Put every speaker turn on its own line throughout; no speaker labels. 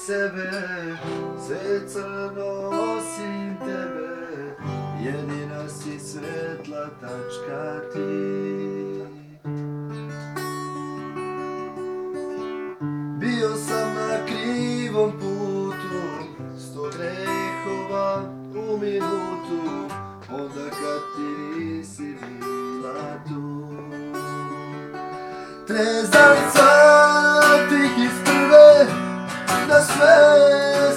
sebe, sve crno osim tebe, jedina si svetla tačka ti. Bio sam na krivom putu, 100 grehova u minutu, onda kad ti nisi bila tu. Trezan shvatih iz prve, da sve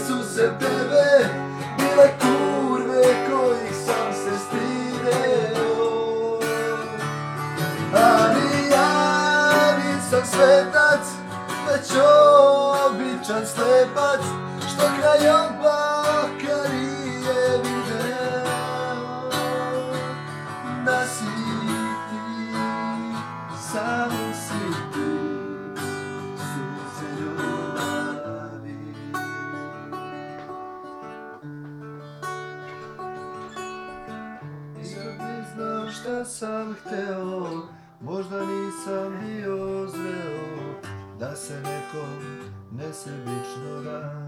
su se tebe bile kurve kojih sam se stideo. Ali ja nisam svetac, već običan slepac, što kraj oblaka nije video. Da si ti, samo si ti, sunce ljubavi. Ja bi znao šta sam hteo, možda nisam bio zreo, da se nekom nesebično da.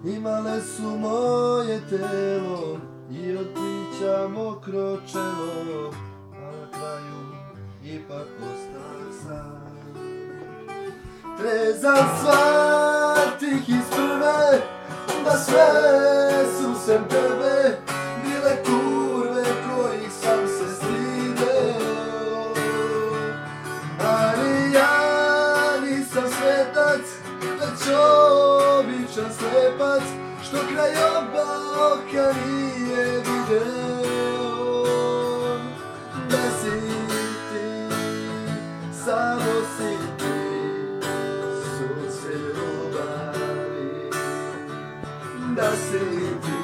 Imale su moje telo i od pića mokro čelo, a na kraju ipak ostao sam. Trezan shvatih iz prve, da sve su sem tebe bile kurve kojih sam se stideo. Ali ja nisam svetac, već običan slepac, što kraj oba oka nije video. Da si ti, samo si ti, sunce ljubavi. Da si ti.